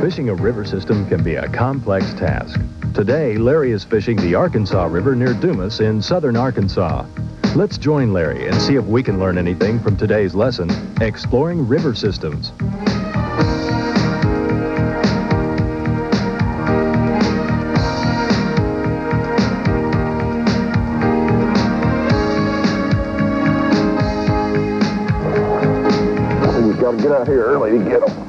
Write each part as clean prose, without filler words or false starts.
Fishing a river system can be a complex task. Today, Larry is fishing the Arkansas River near Dumas in southern Arkansas. Let's join Larry and see if we can learn anything from today's lesson, Exploring River Systems. You've got to get out here early to get them.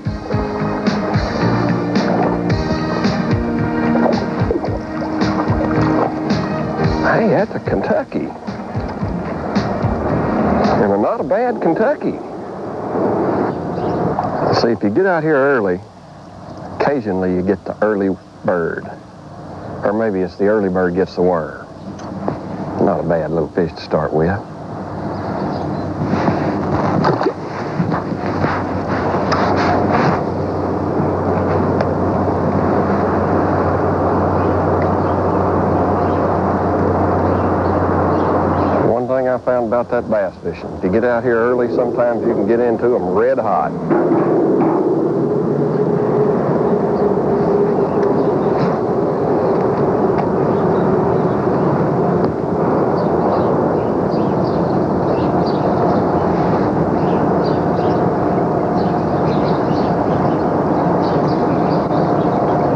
Hey, that's a Kentucky. And not a bad Kentucky. See, if you get out here early, occasionally you get the early bird. Or maybe it's the early bird gets the worm. Not a bad little fish to start with. I found about that bass fishing. If you get out here early, sometimes you can get into them red hot.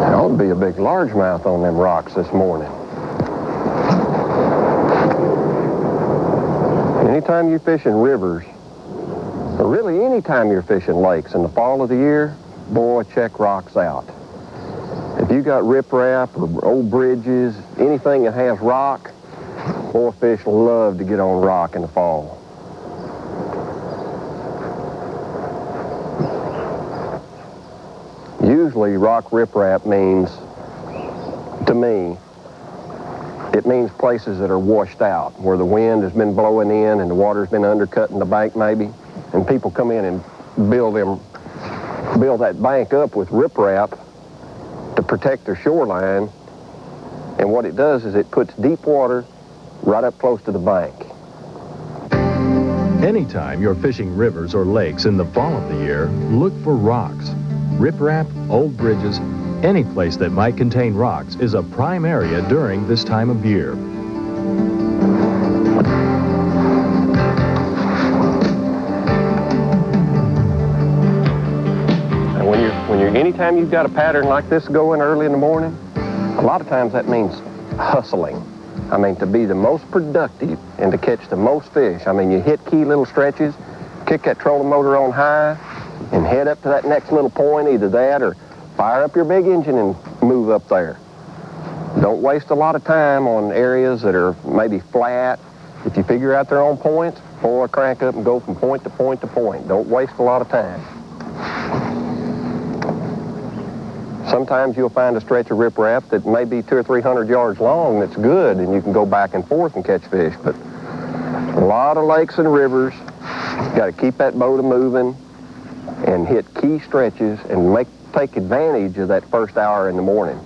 There ought to be a big largemouth on them rocks this morning. Anytime you're fishing rivers, or really anytime you're fishing lakes in the fall of the year, boy, check rocks out. If you got riprap or old bridges, anything that has rock, boy, fish love to get on rock in the fall. Usually rock riprap means, to me, it means places that are washed out, where the wind has been blowing in and the water's been undercutting the bank maybe, and people come in and build that bank up with riprap to protect their shoreline, and what it does is it puts deep water right up close to the bank. Anytime you're fishing rivers or lakes in the fall of the year, look for rocks. Riprap, old bridges, any place that might contain rocks is a prime area during this time of year. And anytime you've got a pattern like this going early in the morning, a lot of times that means hustling. I mean, to be the most productive and to catch the most fish. I mean, you hit key little stretches, kick that trolling motor on high, and head up to that next little point, either that or fire up your big engine and move up there. Don't waste a lot of time on areas that are maybe flat. If you figure out their own points, boy, crank up and go from point to point to point. Don't waste a lot of time. Sometimes you'll find a stretch of riprap that may be 200 or 300 yards long that's good, and you can go back and forth and catch fish. But a lot of lakes and rivers, you got to keep that boat moving and hit key stretches and take advantage of that first hour in the morning.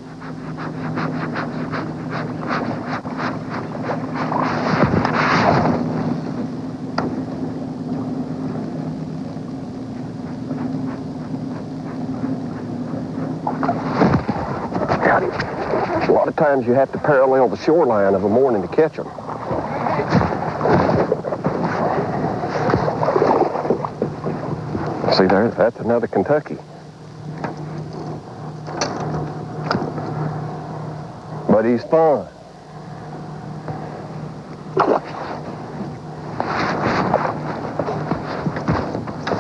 A lot of times you have to parallel the shoreline of a morning to catch them. See there, that's another Kentucky. But he's fun.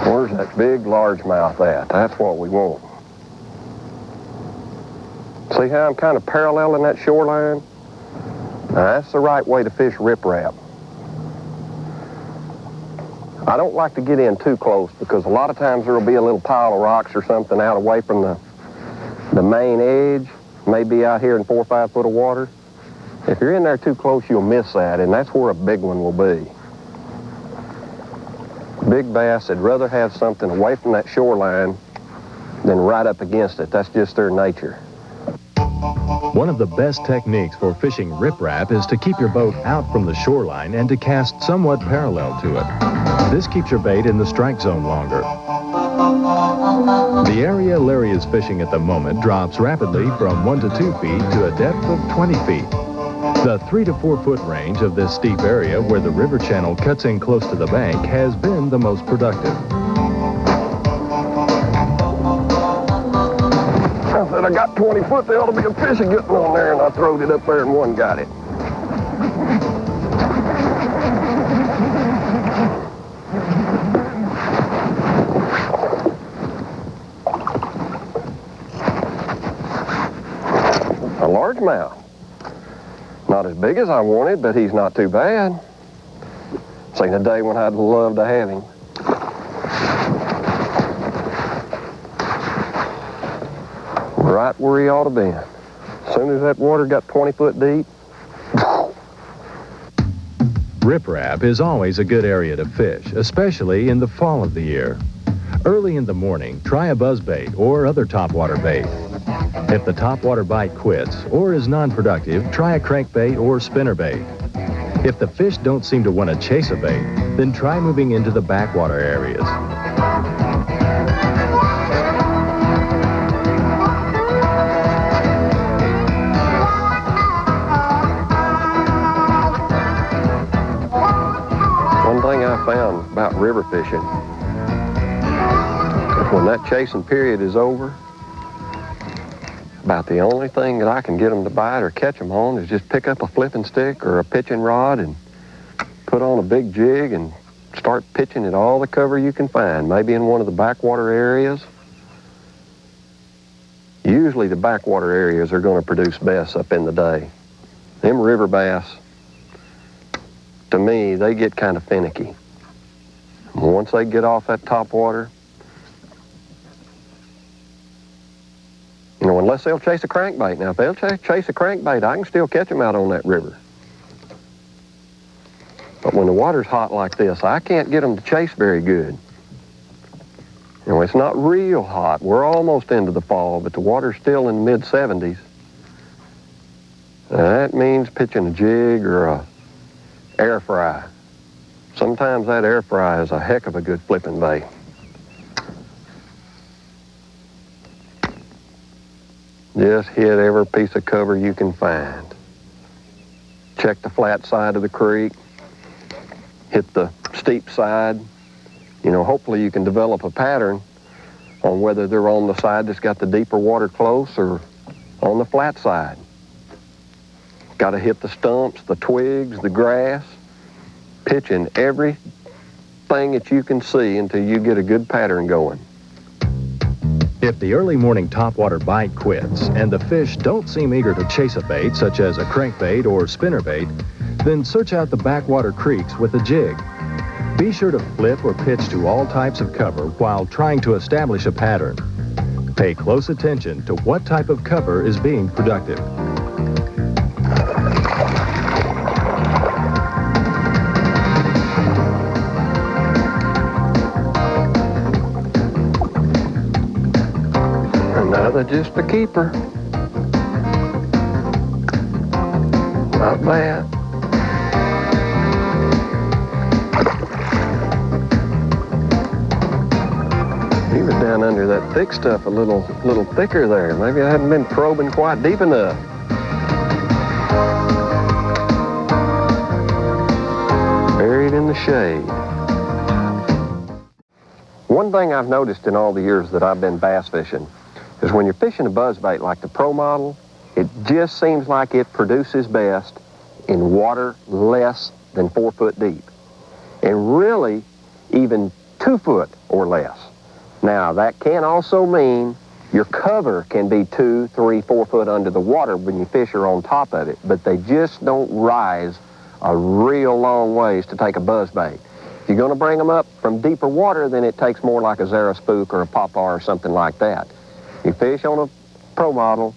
Where's that big largemouth at? That's what we want. See how I'm kind of paralleling that shoreline? Now, that's the right way to fish riprap. I don't like to get in too close because a lot of times there will be a little pile of rocks or something out away from the main edge. Maybe out here in 4 or 5 foot of water. If you're in there too close, you'll miss that, and that's where a big one will be. Big bass would rather have something away from that shoreline than right up against it. That's just their nature. One of the best techniques for fishing riprap is to keep your boat out from the shoreline and to cast somewhat parallel to it. This keeps your bait in the strike zone longer. The area Larry is fishing at the moment drops rapidly from 1 to 2 feet to a depth of 20 feet. The 3 to 4 foot range of this steep area where the river channel cuts in close to the bank has been the most productive. I said I got 20 foot, there ought to be a fish getting on there, and I throwed it up there and one got it. A largemouth. Not as big as I wanted, but he's not too bad. Seen a day when I'd love to have him. Right where he ought to be. As soon as that water got 20 foot deep. Riprap is always a good area to fish, especially in the fall of the year. Early in the morning, try a buzzbait or other topwater bait. If the topwater bite quits or is non-productive, try a crankbait or spinnerbait. If the fish don't seem to want to chase a bait, then try moving into the backwater areas. One thing I found about river fishing is when that chasing period is over, about the only thing that I can get them to bite or catch them on is just pick up a flipping stick or a pitching rod and put on a big jig and start pitching at all the cover you can find, maybe in one of the backwater areas. Usually the backwater areas are going to produce best up in the day. Them river bass, to me, they get kind of finicky. Once they get off that top water, you know, unless they'll chase a crankbait. Now, if they'll chase a crankbait, I can still catch them out on that river. But when the water's hot like this, I can't get them to chase very good. You know, it's not real hot. We're almost into the fall, but the water's still in the mid-70s. That means pitching a jig or a air fry. Sometimes that air fry is a heck of a good flipping bait. Just hit every piece of cover you can find. Check the flat side of the creek. Hit the steep side. You know, hopefully you can develop a pattern on whether they're on the side that's got the deeper water close or on the flat side. Got to hit the stumps, the twigs, the grass, pitching everything that you can see until you get a good pattern going. If the early morning topwater bite quits and the fish don't seem eager to chase a bait, such as a crankbait or spinnerbait, then search out the backwater creeks with a jig. Be sure to flip or pitch to all types of cover while trying to establish a pattern. Pay close attention to what type of cover is being productive. Another just a keeper. Not bad. He was down under that thick stuff a little thicker there. Maybe I hadn't been probing quite deep enough. Buried in the shade. One thing I've noticed in all the years that I've been bass fishing is when you're fishing a buzzbait like the Pro Model, it just seems like it produces best in water less than 4 foot deep. And really, even 2 foot or less. Now, that can also mean your cover can be 2, 3, 4 foot under the water when you fish are on top of it, but they just don't rise a real long ways to take a buzzbait. If you're going to bring them up from deeper water, then it takes more like a Zara spook or a Popar or something like that. Your fish on a Pro Model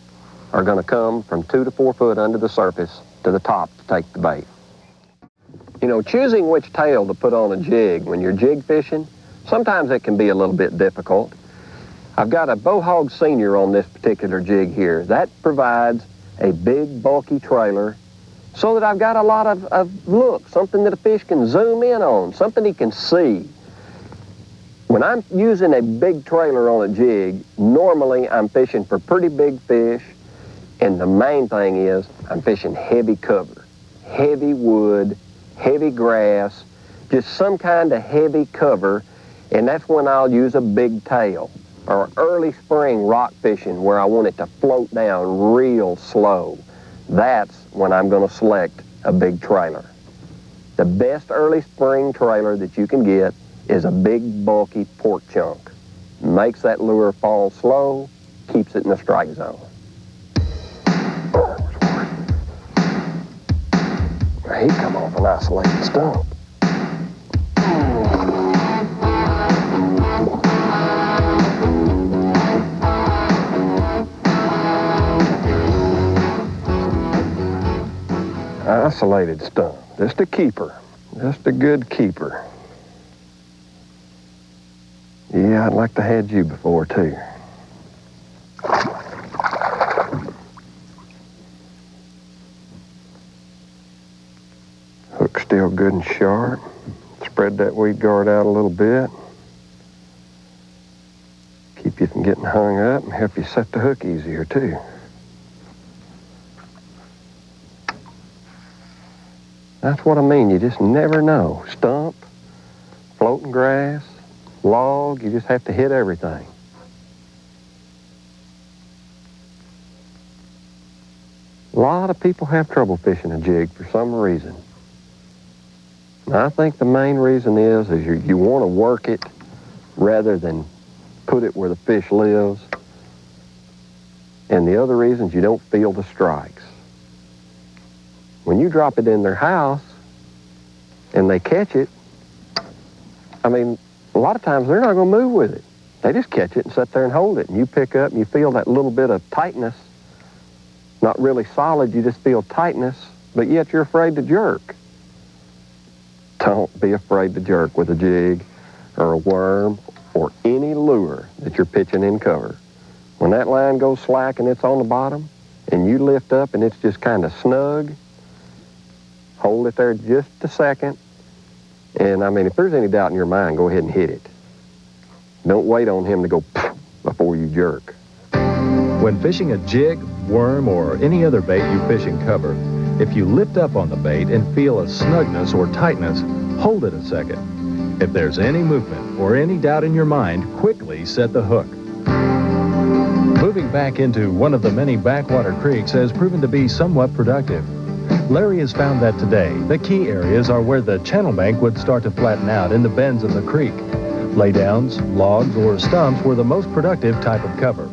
are going to come from 2 to 4 foot under the surface to the top to take the bait. You know, choosing which tail to put on a jig when you're jig fishing, sometimes it can be a little bit difficult. I've got a Bowhog Senior on this particular jig here. That provides a big, bulky trailer so that I've got a lot of look, something that a fish can zoom in on, something he can see. When I'm using a big trailer on a jig, normally I'm fishing for pretty big fish, and the main thing is I'm fishing heavy cover, heavy wood, heavy grass, just some kind of heavy cover, and that's when I'll use a big tail, or early spring rock fishing where I want it to float down real slow. That's when I'm going to select a big trailer. The best early spring trailer that you can get is a big, bulky pork chunk. Makes that lure fall slow, keeps it in the strike zone. He come off an isolated stump. Isolated stump, just a keeper, just a good keeper. Yeah, I'd like to had you before, too. Hook's still good and sharp. Spread that weed guard out a little bit. Keep you from getting hung up and help you set the hook easier, too. That's what I mean. You just never know. Stump, floating grass, log, you just have to hit everything. A lot of people have trouble fishing a jig for some reason. And I think the main reason is you want to work it rather than put it where the fish lives. And the other reason is you don't feel the strikes. When you drop it in their house and they catch it, I mean, a lot of times they're not going to move with it. They just catch it and sit there and hold it. And you pick up and you feel that little bit of tightness. Not really solid, you just feel tightness, but yet you're afraid to jerk. Don't be afraid to jerk with a jig or a worm or any lure that you're pitching in cover. When that line goes slack and it's on the bottom and you lift up and it's just kind of snug, hold it there just a second. And I mean, if there's any doubt in your mind, go ahead and hit it. Don't wait on him to go before you jerk. When fishing a jig, worm, or any other bait you fish in cover, if you lift up on the bait and feel a snugness or tightness, hold it a second. If there's any movement or any doubt in your mind, quickly set the hook. Moving back into one of the many backwater creeks has proven to be somewhat productive. Larry has found that today, the key areas are where the channel bank would start to flatten out in the bends of the creek. Laydowns, logs, or stumps were the most productive type of cover.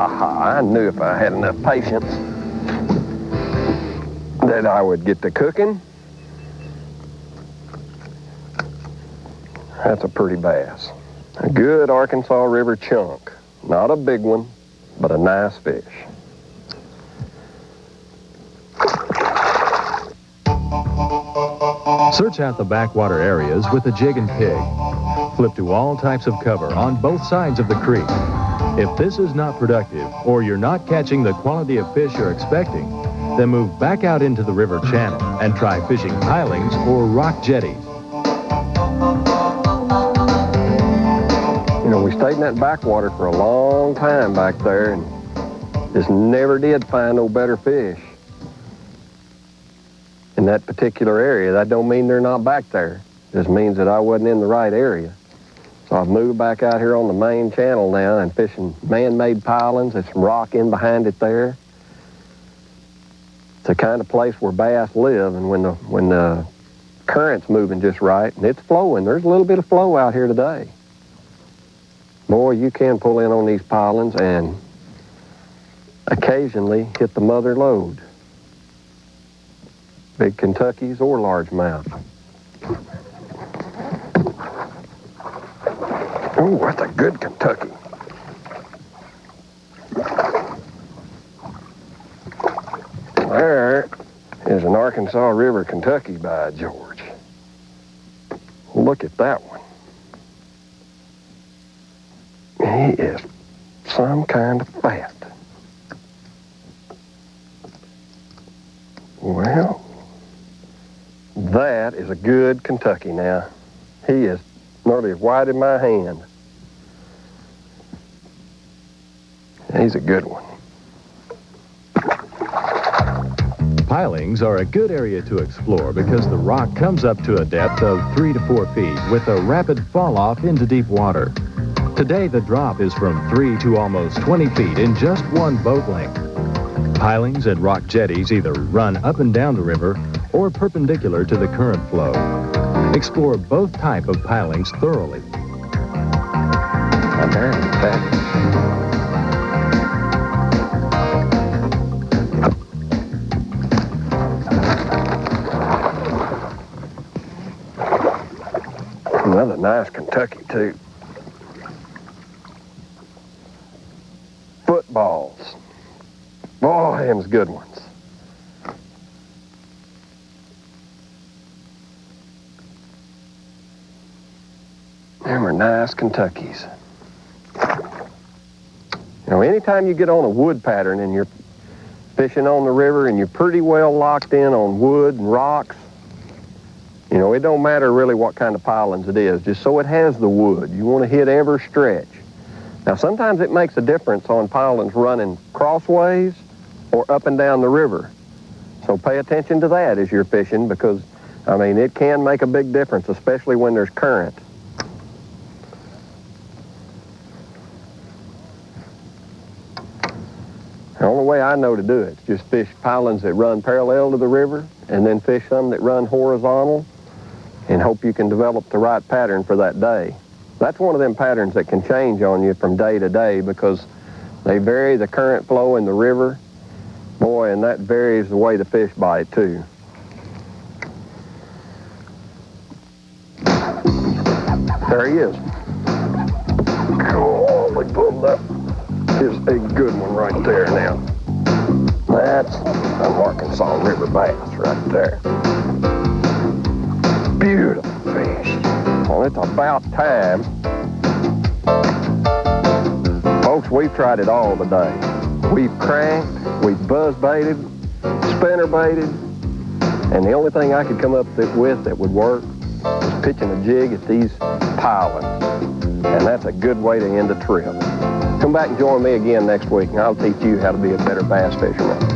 I knew if I had enough patience that I would get to cooking. That's a pretty bass. A good Arkansas River chunk. Not a big one, but a nice fish. Search out the backwater areas with the jig and pig. Flip to all types of cover on both sides of the creek. If this is not productive, or you're not catching the quality of fish you're expecting, then move back out into the river channel and try fishing pilings or rock jetties. You know, we stayed in that backwater for a long time back there and just never did find no better fish in that particular area. That don't mean they're not back there. It just means that I wasn't in the right area. So I've moved back out here on the main channel now and fishing man-made pilings. There's some rock in behind it there. It's the kind of place where bass live, and when the current's moving just right and it's flowing, there's a little bit of flow out here today. Boy, you can pull in on these pilings and occasionally hit the mother lode. Big Kentuckies or largemouth. Oh, that's a good Kentucky. There is an Arkansas River Kentucky, by George. Look at that one. He is some kind of fat. is a good Kentucky now. He is nearly as wide as my hand. He's a good one. Pilings are a good area to explore because the rock comes up to a depth of 3 to 4 feet with a rapid fall off into deep water. Today, the drop is from 3 to almost 20 feet in just one boat length. Pilings and rock jetties either run up and down the river or perpendicular to the current flow. Explore both types of pilings thoroughly. I'm very fabulous. Another nice Kentucky, too. Footballs. Boy, them's good ones. Them are nice Kentuckies. You know, anytime you get on a wood pattern and you're fishing on the river and you're pretty well locked in on wood and rocks, you know, it don't matter really what kind of pilings it is, just so it has the wood. You want to hit every stretch. Now, sometimes it makes a difference on pilings running crossways or up and down the river. So pay attention to that as you're fishing because, I mean, it can make a big difference, especially when there's current. The only way I know to do it is just fish pilings that run parallel to the river and then fish some that run horizontal and hope you can develop the right pattern for that day. That's one of them patterns that can change on you from day to day because they vary the current flow in the river. Boy, and that varies the way the fish bite, too. There he is. Holy pulled up. Here's a good one right there now. That's an Arkansas River bass right there. Beautiful fish. Well, it's about time. Folks, we've tried it all today. We've cranked, we've buzz baited, spinner baited, and the only thing I could come up with that would work was pitching a jig at these pilings. And that's a good way to end a trip. Come back and join me again next week, and I'll teach you how to be a better bass fisherman.